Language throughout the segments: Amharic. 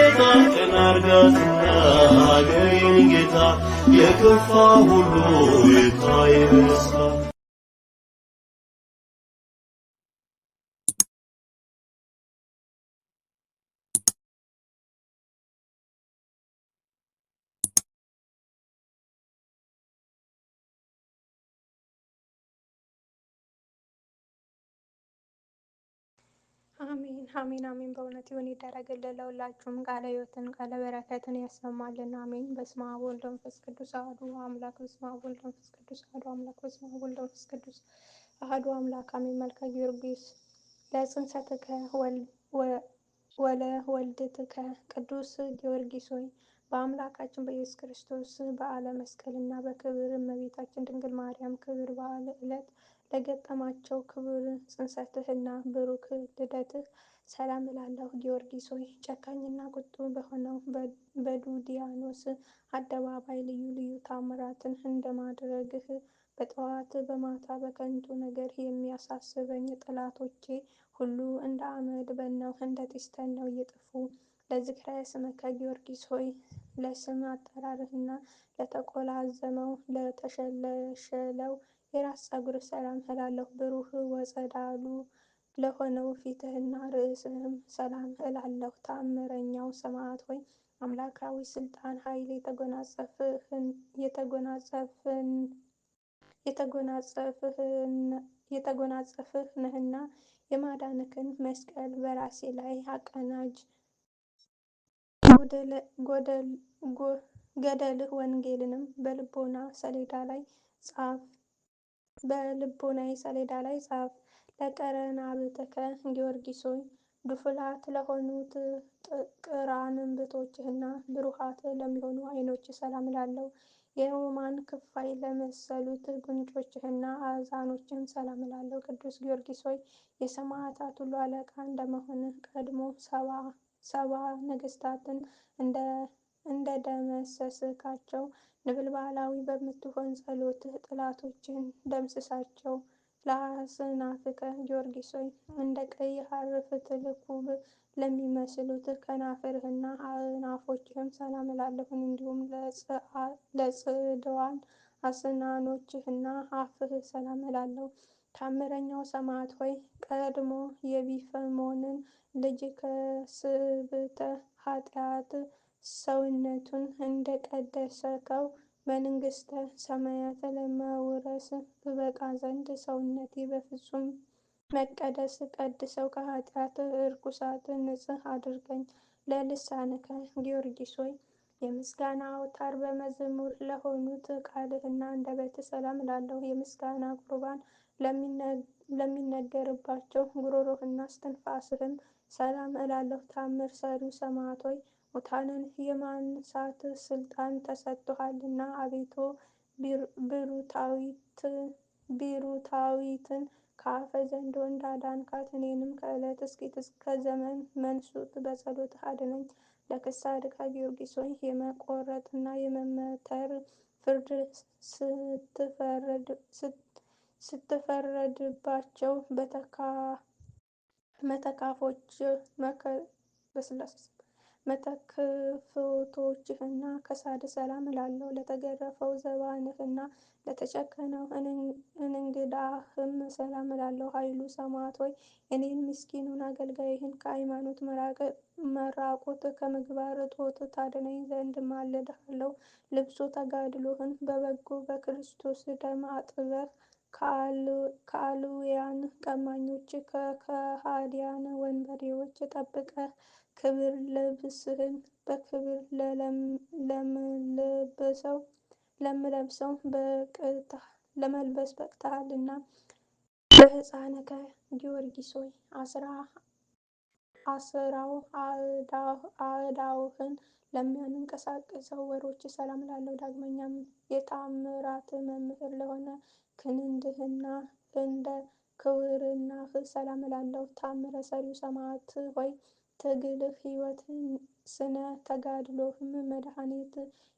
ጌታ ቀና አርጋትና ሀገሬን ጌታ የከፋ ሁሉ ይታይ በደስታ። አሜን አሜን አሜን። በእውነት ይሁን ይደረግልን። ለሁላችሁም ቃለ ሕይወትን ቃለ በረከትን ያሰማልን። አሜን። በስመ አብ ወወልድ ወመንፈስ ቅዱስ አሐዱ አምላክ። በስመ አብ ወወልድ ወመንፈስ ቅዱስ አሐዱ አምላክ። በስመ አብ ወወልድ ወመንፈስ ቅዱስ አሐዱ አምላክ አሜን። መልከ ጊዮርጊስ ለጽንሰትከ ወለወልድትከ ቅዱስ ጊዮርጊስ ሆይ በአምላካችን በኢየሱስ ክርስቶስ በዓለ መስቀልና በክብር እመቤታችን ድንግል ማርያም ክብር በዓል ዕለት ለገጠማቸው ክቡር ጽንሰትህና ብሩክ ልደትህ ሰላም እላለሁ። ጊዮርጊስ ሆይ ጨካኝና ቁጡ በሆነው በዱዲያኖስ አደባባይ ልዩ ልዩ ታምራትን እንደማድረግህ በጠዋት በማታ በከንቱ ነገር የሚያሳስበኝ ጠላቶቼ ሁሉ እንደ አመድ በነው እንደ ጢስ ተነው እየጠፉ ለዝክረ ስምከ ጊዮርጊስ ሆይ ለስም አጠራርህና ለተቆላዘመው ለተሸለሸለው የራስ ፀጉር ሰላም እላለሁ። ብሩህ ወጸዳሉ ለሆነው ፊትህና ርዕስህም ሰላም እላለሁ። ተአምረኛው ሰማዕት ሆይ አምላካዊ ስልጣን ኃይል የተጎናጸፍህ ነህና የማዳንክን መስቀል በራሴ ላይ አቀናጅ። ገድልህ ወንጌልንም በልቦናዬ ሰሌዳ ላይ ጻፍ። ለቀረናብትከ ጊዮርጊስ ሆይ ድፉላት ለሆኑት ቅራንብቶችህና ብሩሃት ለሚሆኑ ዓይኖች ሰላም እላለሁ። የሮማን ክፋይ ለመሰሉት ጉንጮችህና አዛኖችህም ሰላም እላለሁ። ቅዱስ ጊዮርጊስ ሆይ የሰማዕታት ሁሉ አለቃ እንደመሆንህ ቀድሞ ሰባ ነገሥታትን እንደደመሰስካቸው ነበልባላዊ በምትሆን ጸሎትህ ጠላቶችህን ደምስሳቸው። ለአስናፍከ ጊዮርጊስ ሆይ እንደ ቀይ ሐር ፍትል ኩብ ለሚመስሉት ከናፍርህና አእናፎችህም ሰላም እላለሁ። እንዲሁም ለጽድዋን አስናኖችህና አፍህ ሰላም እላለሁ። ታምረኛው ሰማዕት ሆይ ቀድሞ የቢፈሞንን ልጅ ከስብተ ኃጢአት ሰውነቱን እንደቀደስከው መንግሥተ ሰማያት ለመውረስ እበቃ ዘንድ ሰውነቴ በፍጹም መቀደስ ቀድሰው ከኃጢአት እርኩሳት ንጽሕ አድርገኝ። ለልሳንከ ጊዮርጊስ ሆይ የምስጋና አውታር በመዝሙር ለሆኑት ቃልህና አንደበትህ ሰላም እላለሁ። የምስጋና ቁርባን ለሚነገርባቸው ጉሮሮህና እስትንፋስህም ሰላም እላለሁ። ታምር ሰሪው ሰማዕት ሆይ ሙታንን የማንሳት ስልጣን ተሰጥቶሃልና አቤቱ ብሩታዊትን ከአፈ ዘንዶ እንዳዳንካት እኔንም ከዕለት እስከ ዘመን መንሱት በጸሎትህ አድነኝ። ለክሳድከ ጊዮርጊስ ሆይ የመቆረጥና የመመተር ፍርድ ስትፈረድባቸው መተክፎቶችህና ከሳድ ሰላም እላለሁ። ለተገረፈው ዘባንህና ለተጨከነው እንግዳህም ሰላም እላለሁ። ኃይሉ ሰማዕት ሆይ እኔን ምስኪኑን አገልጋይህን ከሃይማኖት መራቆት ከምግባር እጦት ታድነኝ ዘንድ እማልድሃለሁ። ልብሶ ተጋድሎህን በበጎ በክርስቶስ ደም አጥበህ ከአልውያን ቀማኞች ከከሃዲያን ወንበዴዎች ጠብቀህ ክብር ልብስህን በክብር ለመልበስ በቅተሃልና። ለሕፃንከ ጊዮርጊስ ሆይ አስራው አእዳውህን ለሚያንቀሳቅሰው ወሮች ሰላም እላለሁ። ዳግመኛም የታምራት መምህር ለሆነ ክንድህና እንደ ክውርናህ ሰላም እላለሁ። ታምረ ሰሪው ሰማዕት ሆይ ትግልህ ሕይወት ስነ ተጋድሎህም መድኃኒት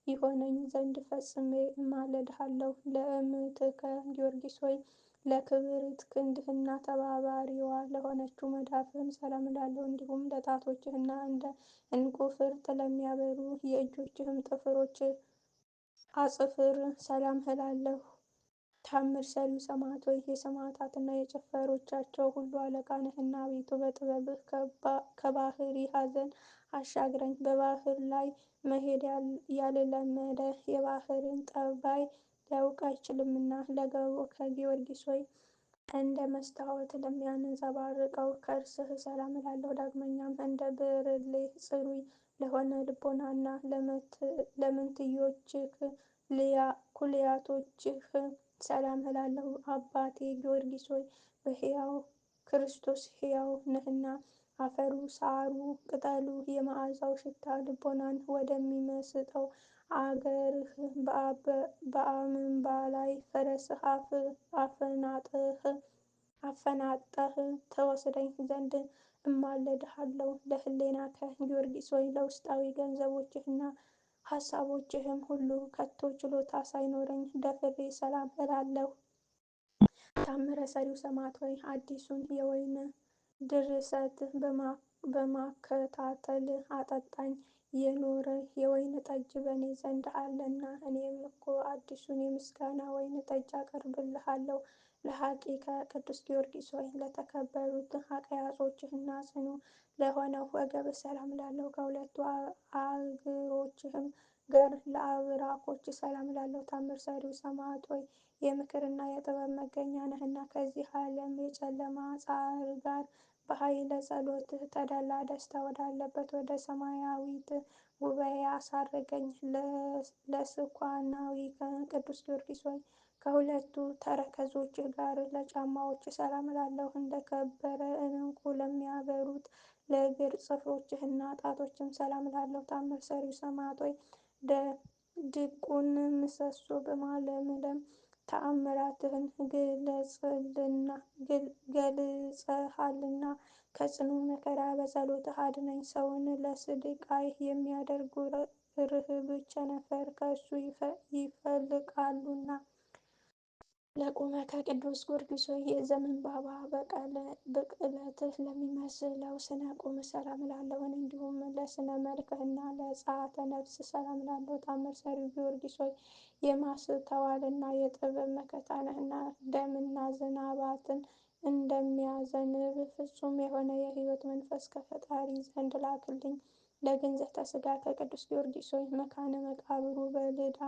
ይሆነኝ ዘንድ ፈጽሜ እማልድሃለሁ። ለእምትከ ጊዮርጊስ ሆይ ለክብርት ክንድህና ተባባሪዋ ለሆነችው መዳፍህም ሰላም እላለሁ። እንዲሁም ለጣቶችህና እንደ ዕንቁ ፍርጥ ለሚያበሩ የእጆችህም ጥፍሮች አጽፍር ሰላም እላለሁ። ታምር ሰሪው ሰማዕት ሆይ የሰማዕታትና የጭፍሮቻቸው ሁሉ አለቃ ነህና፣ አቤቱ በጥበብህ ከባህሪ ሐዘን አሻግረኝ። በባህር ላይ መሄድ ያልለመደ የባህርን ጠባይ ሊያውቅ አይችልምና። ለገቦ ከጊዮርጊስ ሆይ እንደ መስታወት ለሚያንጸባርቀው ከርስህ ሰላም እላለሁ። ዳግመኛም እንደ ብርሌ ጽሩይ ለሆነ ልቦናና ለምንትዮችህ ኩልያቶችህ ሰላም እላለሁ። አባቴ ጊዮርጊስ ሆይ በሕያው ክርስቶስ ሕያው ነህና፣ አፈሩ፣ ሳሩ፣ ቅጠሉ የመዓዛው ሽታ ልቦናን ወደሚመስጠው አገርህ በአምባ ላይ ፈረስህ አፈናጠህ ተወስደኝ ዘንድ እማልድሃለሁ። ለሕሊናከ ጊዮርጊስ ሆይ ለውስጣዊ ገንዘቦችህና ሐሳቦችህም ሁሉ ከቶ ችሎታ ሳይኖረኝ ደፍሬ ሰላም እላለሁ። ታምረ ሰሪው ሰማዕት ሆይ አዲሱን የወይን ድርሰት በማከታተል አጠጣኝ። የኖረ የወይን ጠጅ በእኔ ዘንድ አለና እኔም እኮ አዲሱን የምስጋና ወይን ጠጅ አቀርብልሃለሁ። ለሐቂከ ቅዱስ ጊዮርጊስ ሆይ ለተከበሩት አቀያጾችህና ጽኑ ለሆነው ወገብህ ሰላም እላለሁ። ከሁለቱ አግሮችህም ጋር ለአብራኮች ሰላም እላለሁ። ታምር ሰሪው ሰማዕት ሆይ የምክርና የጥበብ መገኛ ነህና፣ ከዚህ ዓለም የጨለማ ጻር ጋር በኃይለ ጸሎትህ ተድላ ደስታ ወዳለበት ወደ ሰማያዊት ጉባኤ አሳርገኝ። ለስኳናዊ ቅዱስ ጊዮርጊስ ሆይ ከሁለቱ ተረከዞችህ ጋር ለጫማዎች ሰላም እላለሁ። እንደ ከበረ ዕንቁ ለሚያበሩት ለእግር ጽፍሮችህና ጣቶችም ሰላም እላለሁ። ታምር ሰሪው ሰማዕት ሆይ ድቁን ምሰሶ በማለምለም ተአምራትህን ገልጸሃልና ከጽኑ መከራ በጸሎትህ አድነኝ። ሰውን ለስቃይ የሚያደርጉ ርህብ ቸነፈር ከእሱ ይፈልቃሉና። ለቁመተ ቅዱስ ጊዮርጊስ ሆይ የዘንባባ ብቅለትህ ለሚመስለው ስነ ቁም ሰላም እላለሁ። እንዲሁም ለስነ መልክህና ለጸአተ ነፍስ ሰላም እላለሁ። ታምር ሰሪው ጊዮርጊስ ሆይ የማስተዋልና የጥበብ መከታ ነህና፣ ደምና ዝናባትን እንደሚያዘንብ ፍጹም የሆነ የሕይወት መንፈስ ከፈጣሪ ዘንድ ላክልኝ። ለግንዘተ ሥጋ ከቅዱስ ጊዮርጊስ ሆይ መካነ መቃብሩ በልዳ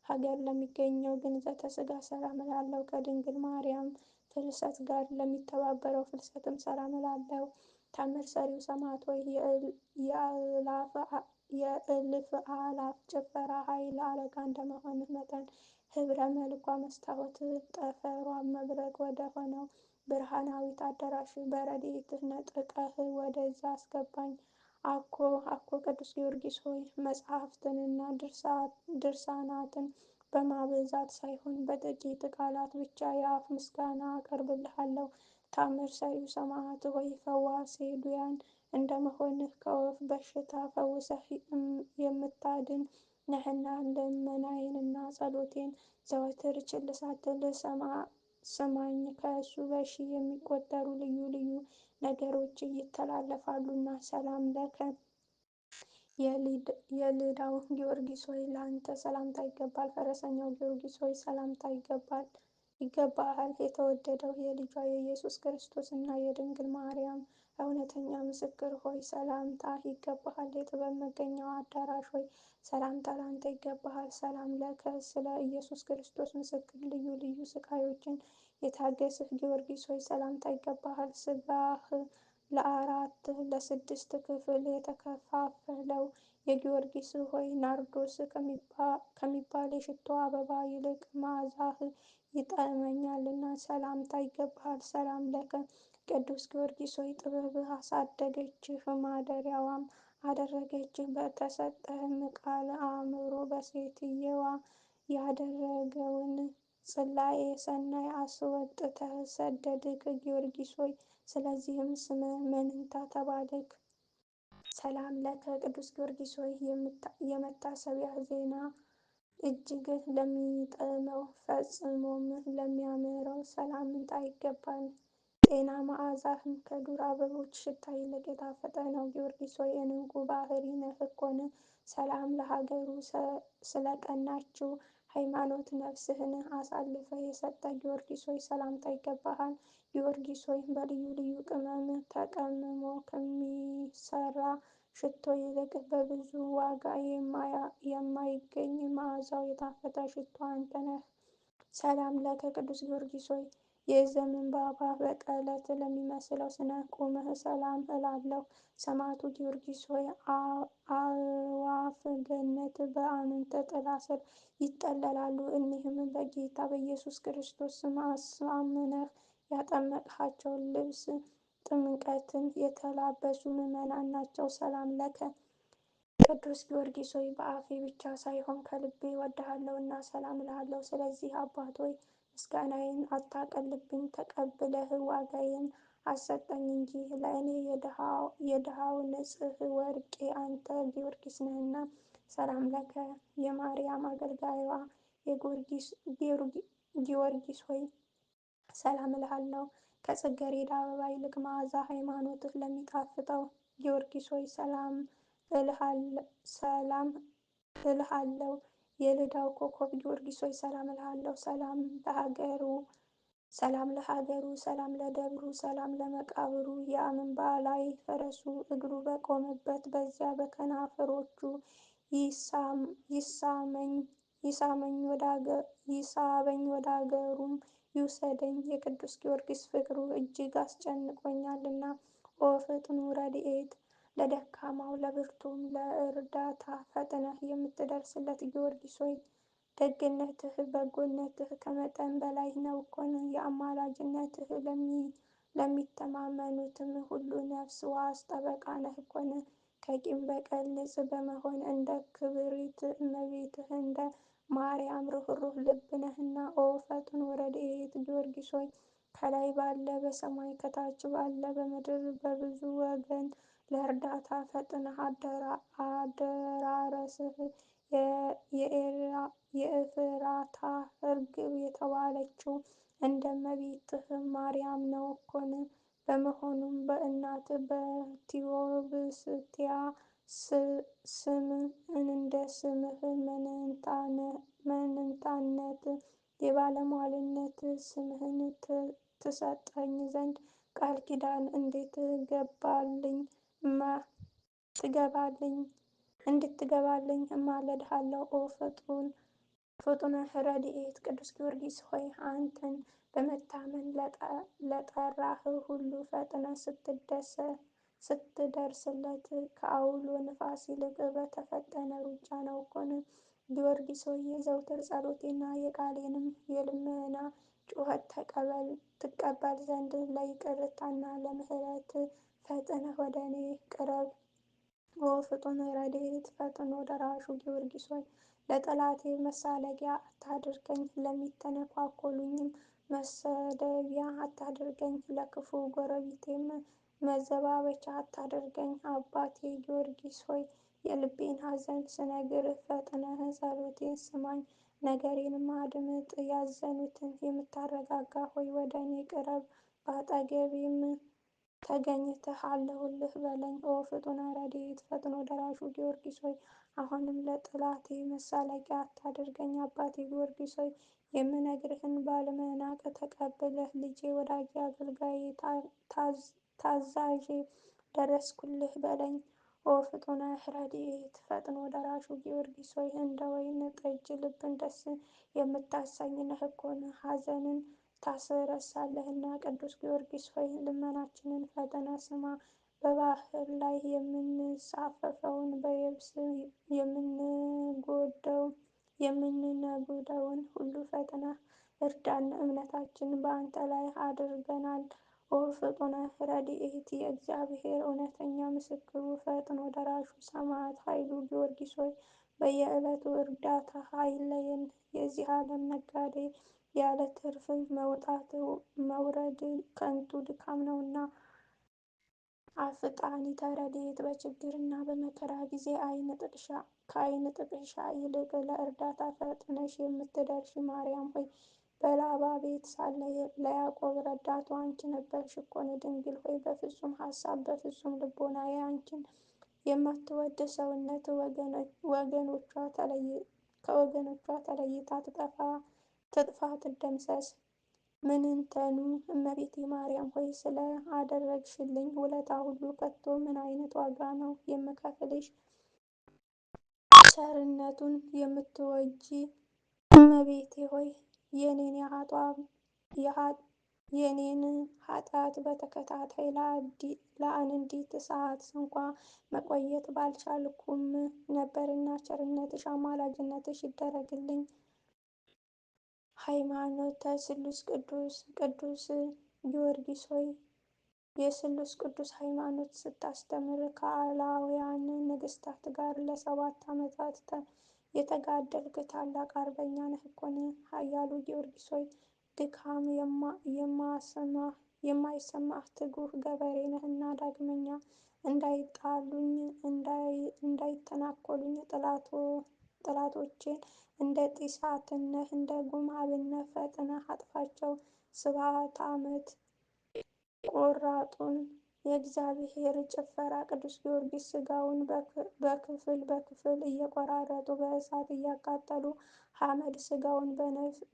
ሀገር ለሚገኘው ግንዘተ ሥጋ ሰላም እላለሁ። ከድንግል ማርያም ፍልሰት ጋር ለሚተባበረው ፍልሰትም ሰላም እላለሁ። ታምር ሰሪው ሰማዕት ሆይ የእልፍ አእላፍ ጭፈራ ኃይል አለቃ እንደመሆንህ መጠን ህብረ መልኳ መስታወት ጠፈሯ መብረቅ ወደ ሆነው ብርሃናዊት አዳራሽ በረድኤትህ ነጥቀህ ወደዛ አስገባኝ። አኮ ቅዱስ ጊዮርጊስ ሆይ መጽሐፍትንና ድርሳናትን በማብዛት ሳይሆን በጥቂት ቃላት ብቻ የአፍ ምስጋና አቀርብልሃለሁ። ታምር ሰሪው ሰማዕት ሆይ ፈዋሴ ድውያን እንደመሆንህ ከወፍ በሽታ ፈውሰህ የምታድን ነህና፣ ልመናዬንና ጸሎቴን ዘወትር ችል ሳትል ስማኝ። ከእሱ በሺህ የሚቆጠሩ ልዩ ልዩ ነገሮች ይተላለፋሉና። ሰላም ለከ የልዳው ጊዮርጊስ ሆይ ለአንተ ሰላምታ ይገባል። ፈረሰኛው ጊዮርጊስ ሆይ ሰላምታ ይገባሃል። የተወደደው የልጇ የኢየሱስ ክርስቶስ እና የድንግል ማርያም እውነተኛ ምስክር ሆይ ሰላምታ ይገባሃል። የጥበብ መገኛው አዳራሽ ሆይ ሰላምታ ላንተ ይገባሃል። ሰላም ለከ ስለ ኢየሱስ ክርስቶስ ምስክር ልዩ ልዩ ስቃዮችን የታገስህ ጊዮርጊስ ሆይ ሰላምታ ይገባሃል። ሥጋህ ለአራት ለስድስት ክፍል የተከፋፈለው የጊዮርጊስ ሆይ ናርዶስ ከሚባል የሽቶ አበባ ይልቅ መዓዛህ ይጠመኛልና ሰላምታ ይገባሃል። ሰላም ለከ ቅዱስ ጊዮርጊስ ሆይ ጥበብህ አሳደገችህ ማደሪያዋም አደረገችህ። በተሰጠህም ቃል አእምሮ በሴትየዋ ያደረገውን ጽላኤ ሰናይ አስወጥተህ ሰደድክ ጊዮርጊስ ሆይ ስለዚህም ስምህ መንንታ ተባልክ። ሰላም ለከ ቅዱስ ጊዮርጊስ ሆይ የመታሰቢያ ዜና እጅግ ለሚጥመው ፈጽሞም ለሚያምረው ሰላምታ ይገባል። ጤና መዓዛህም ከዱር አበቦች ሽታ ይልቅ የጣፈጠ ነው። ጊዮርጊስ ሆይ የዕንቁ ባሕሪ ነህ እኮን። ሰላም ለሀገሩ ስለቀናችው ሃይማኖት ነፍስህን አሳልፈ የሰጠ ጊዮርጊስ ሆይ ሰላምታ ይገባሃል። ጊዮርጊስ ሆይ በልዩ ልዩ ቅመም ተቀምሞ ከሚሰራ ሽቶ ይልቅ በብዙ ዋጋ የማይገኝ መዓዛው የጣፈጠ ሽቶ አንተ ነህ። ሰላም ለከ ቅዱስ ጊዮርጊስ ሆይ የዘንባባ በቀለት ለሚመስለው ስነ ቁምህ ሰላም እላለሁ። ሰማዕቱ ጊዮርጊስ ሆይ አእዋፈ ገነት በአንተ ጥላ ስር ይጠለላሉ። እኒህም በጌታ በኢየሱስ ክርስቶስ ስም አሳምነህ ያጠመቅሃቸው ልብሰ ጥምቀትን የተላበሱ ምዕመናን ናቸው። ሰላም ለከ ቅዱስ ጊዮርጊስ ሆይ በአፌ ብቻ ሳይሆን ከልቤ እወድሃለሁና ሰላም እልሃለሁ። ስለዚህ አባት ሆይ ምስጋናዬን አታቀልብኝ፣ ተቀብለህ ዋጋዬን አሰጠኝ እንጂ። ለእኔ የድሃው ንጽሕ ወርቄ አንተ ጊዮርጊስ ነህና። ሰላም ለከ የማርያም አገልጋይዋ ጊዮርጊስ ሆይ ሰላም እልሃለሁ። ከጽጌረዳ አበባ ይልቅ መዓዛ ሃይማኖትህ ለሚጣፍጠው ጊዮርጊስ ሆይ ሰላም እልሃለሁ። የልዳው ኮከብ ጊዮርጊስ ሆይ ሰላም እልሃለሁ። ሰላም ለሀገሩ፣ ሰላም ለደብሩ፣ ሰላም ለመቃብሩ። የአምባ ላይ ፈረሱ እግሩ በቆመበት በዚያ በከናፍሮቹ ይሳበኝ ወደ አገሩም ይውሰደኝ። የቅዱስ ጊዮርጊስ ፍቅሩ እጅግ አስጨንቆኛልና። ኦ ፍጥኑ ረድኤት ለደካማው ለብርቱም ለእርዳታ ፈጥነህ የምትደርስለት ጊዮርጊስ ሆይ ደግነትህ በጎነትህ ከመጠን በላይ ነው እኮን። የአማላጅነትህ ለሚተማመኑትም ሁሉ ነፍስ ዋስ ጠበቃ ነህ እኮን። ከቂም በቀል ንጹሕ በመሆን እንደ ክብርት እመቤትህ እንደ ማርያም ርኅሩህ ልብ ነህና። ኦ ፈጥኖ ረድኤት ጊዮርጊስ ሆይ ከላይ ባለ በሰማይ ከታች ባለ በምድር በብዙ ወገን ለእርዳታ ፈጥነህ አደራረስህ። የኤፍራታ እርግብ የተባለችው እንደ እመቤትህ ማርያም ነው እኮን። በመሆኑም በእናት በቲዮብስቲያ ስም እንደ ስምህ መንንታነት የባለሟልነት ስምህን ትሰጠኝ ዘንድ ቃል ኪዳን እንድትገባልኝ እማልድሃለሁ። ኦ ፍጡነ ረድኤት ቅዱስ ጊዮርጊስ ሆይ አንተን በመታመን ለጠራህ ሁሉ ፈጥነህ ስትደርስለት ከአውሎ ንፋስ ይልቅ በተፈጠነ ሩጫ ነው እኮን። ጊዮርጊስ ሆይ የዘውትር ጸሎቴና የቃሌንም የልመና ጩኸት ትቀበል ዘንድ ለይቅርታና ለምሕረት ፈጥነህ ወደ እኔ ቅረብ። ኦ ፍጡነ ረድኤት ፈጥኖ ደራሹ ጊዮርጊስ ሆይ ለጠላቴ መሳለቂያ አታድርገኝ፣ ለሚተነኳኮሉኝም መሰደቢያ አታድርገኝ፣ ለክፉ ጎረቤቴም መዘባበቻ አታድርገኝ። አባቴ ጊዮርጊስ ሆይ የልቤን ሐዘን ስነግር ፈጥነህ ጸሎቴን ስማኝ፣ ነገሬንም አድምጥ። ያዘኑትን የምታረጋጋ ሆይ ወደ እኔ ቅረብ፣ በአጠገቤም ተገኝተህ አለሁልህ በለኝ። ኦ ፍጡነ ረድኤት ፈጥኖ ደራሹ ጊዮርጊስ ሆይ አሁንም ለጠላቴ መሳለቂያ አታድርገኝ። አባቴ ጊዮርጊስ ሆይ የምነግርህን ባለመናቅ ተቀብለህ ልጄ፣ ወዳጄ፣ አገልጋዬ፣ ታዛዤ ደረስኩልህ በለኝ። ኦ ፍጡነ ረድኤት ፈጥኖ ደራሹ ጊዮርጊስ ሆይ እንደ ወይን ጠጅ ልብን ደስ የምታሰኝ ነህ እኮን። ሐዘንን ታስረሳለህና። ቅዱስ ጊዮርጊስ ሆይ ልመናችንን ፈጥነህ ስማ። በባህር ላይ የምንሳፈፈውን በየብስ የምንነጉደውን ሁሉ ፈጥነህ እርዳን። እምነታችን በአንተ ላይ አድርገናል። ኦ ፍጡነ ረድኤት የእግዚአብሔር እውነተኛ ምስክሩ ፈጥኖ ደራሹ ሰማዕት ኃይሉ ጊዮርጊስ ሆይ በየዕለቱ እርዳታህ አይለየን። የዚህ ዓለም ነጋዴ ያለ ትርፍ መውጣት መውረድ ከንቱ ድካም ነውና። አፍጣኒ ተረድኤት በችግርና በመከራ ጊዜ ከዓይን ጥቅሻ ይልቅ ለእርዳታ ፈጥነሽ የምትደርሺ ማርያም ሆይ በላባ ቤት ሳለ ለያዕቆብ ረዳቱ አንቺ ነበርሽ እኮን። ድንግል ሆይ በፍጹም ሐሳብ በፍጹም ልቦናዬ አንቺን የማትወድ ሰውነት ከወገኖቿ ተለይታ ትጥፋ ትደምሰስ። ምንንተኑ እመቤቴ ማርያም ሆይ ስለ አደረግሽልኝ ውለታ ሁሉ ከቶ ምን አይነት ዋጋ ነው የምከፍልሽ? ቸርነቱን የምትወጂ እመቤቴ ሆይ የኔን ኃጢአት በተከታታይ ለአንዲት ሰዓት እንኳ መቆየት ባልቻልኩም ነበርና ቸርነትሽ አማላጅነትሽ ይደረግልኝ። ሃይማኖተ ስሉስ ቅዱስ ጊዮርጊስ ሆይ የስሉስ ቅዱስ ሃይማኖት ስታስተምር ከአላውያን ነገሥታት ጋር ለ7 ዓመታት የተጋደልክ ታላቅ አርበኛ ነህ እኮን። ኃያሉ ጊዮርጊስ ሆይ ድካም የማይሰማህ ትጉህ ገበሬ ነህና ዳግመኛ እንዳይጣሉኝ እንዳይተናኮሉኝ ጠላቶቼን እንደ ጢስ አትነህ እንደ ጉም አብነህ ፈጥነህ አጥፋቸው። ስብሐተ ዓመት ቆራጡን የእግዚአብሔር ጭፈራ ቅዱስ ጊዮርጊስ ሥጋውን በክፍል እየቆራረጡ በእሳት እያቃጠሉ ሐመድ ሥጋውን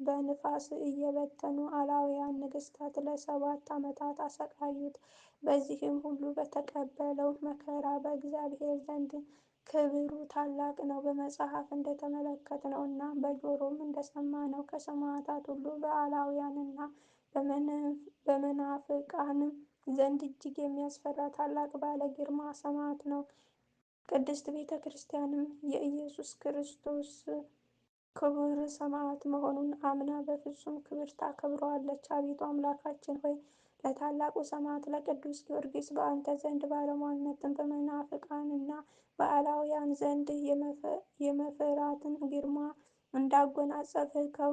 በንፋስ እየበተኑ አላውያን ነገሥታት ለ7 ዓመታት አሰቃዩት። በዚህም ሁሉ በተቀበለው መከራ በእግዚአብሔር ዘንድ ክብሩ ታላቅ ነው። በመጽሐፍ እንደተመለከትነው እና በጆሮም እንደሰማነው ከሰማዕታት ሁሉ በአላውያንና በመናፍቃን ዘንድ እጅግ የሚያስፈራ ታላቅ ባለ ግርማ ሰማዕት ነው። ቅድስት ቤተ ክርስቲያንም የኢየሱስ ክርስቶስ ክቡር ሰማዕት መሆኑን አምና በፍጹም ክብር ታከብረዋለች። አቤቱ አምላካችን ሆይ ለታላቁ ሰማዕት ለቅዱስ ጊዮርጊስ በአንተ ዘንድ ባለሟልነትን በመናፍቃን እና በአላውያን ዘንድ የመፍራትን ግርማ እንዳጎናጸፍከው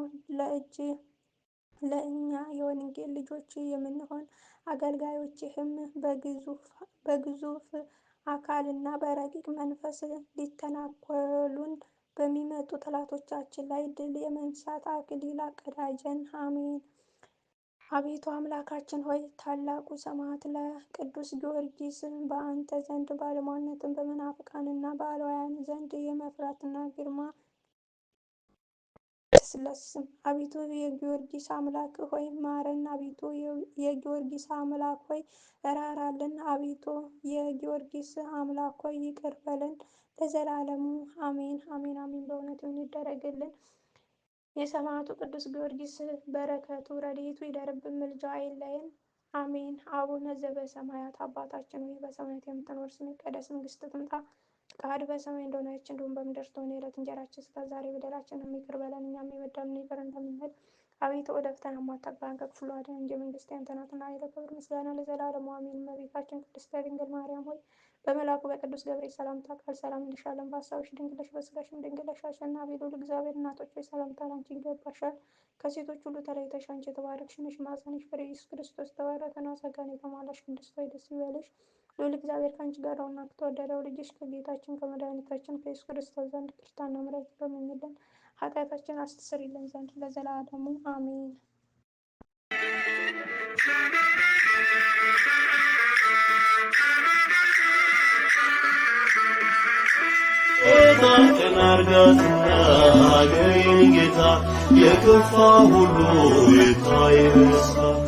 ለእኛ የወንጌል ልጆች የምንሆን አገልጋዮችህም በግዙፍ አካልና በረቂቅ መንፈስ ሊተናኮሉን በሚመጡ ጠላቶቻችን ላይ ድል የመንሳት አክሊል አቀዳጀን። አሜን። አቤቱ አምላካችን ሆይ ታላቁ ሰማዕት ለቅዱስ ጊዮርጊስ በአንተ ዘንድ ባለሟልነትን በመናፍቃንና በአላውያን ዘንድ የመፍራትና ግርማ ስለስም አቤቱ የጊዮርጊስ አምላክ ሆይ ማረን። አቤቱ የጊዮርጊስ አምላክ ሆይ እራራልን። አቤቱ የጊዮርጊስ አምላክ ሆይ ይቅር በለን ለዘላለሙ አሜን አሜን አሜን። በእውነት ይሁን ይደረግልን። የሰማዕቱ ቅዱስ ጊዮርጊስ በረከቱ ረድኤቱ ይደርብን፣ ምልጃው አይለየን። አሜን። አቡነ ዘበሰማያት አባታችን ሆይ በሰማያት የምትኖር ስምህ ይቀደስ፣ መንግስትህ ትምጣ፣ ፈቃድህ በሰማይ እንደሆነች እንዲሁም በምድር ትሁን። የዕለት እንጀራችንን ስጠን ዛሬ፣ በደላችንን ይቅር በለን እኛም የበደሉንን ይቅር እንደምንል። አቤቱ ወደ ፈተና አታግባን ከክፉ አድነን እንጂ መንግስት ያንተ ናትና፣ ኃይል፣ ክብር፣ ምስጋና ለዘላለሙ አሜን። እመቤታችን ቅድስት ድንግል ማርያም ሆይ በመልአኩ በቅዱስ ገብርኤል ሰላምታ ቃል ሰላም እንልሻለን። በሐሳብሽ ድንግል ነሽ፣ በሥጋሽም ድንግል ነሽ። አሸናፊ ልዑል እግዚአብሔር እናቶች ሆይ ሰላምታ ላንቺ ይገባሻል። ከሴቶች ሁሉ ተለይተሽ አንቺ የተባረክሽ ነሽ፣ ማኅፀንሽ ፍሬ ኢየሱስ ክርስቶስ የተባረከ ነው። ጸጋን የተሞላሽ ቅድስት ሆይ ደስ ይበልሽ፣ ልዑል እግዚአብሔር ከአንቺ ጋር ነውና ከተወደደው ልጅሽ ከጌታችን ከመድኃኒታችን ከኢየሱስ ክርስቶስ ዘንድ ይቅርታና ምሕረት ለምኝልን ኃጢአታችንን አስተሰርይልን ዘንድ ለዘላለሙ አሜን። ጌታችን አርጋትና ሀገሬን ጌታ የከፋ ሁሉ ይታይ በደስታ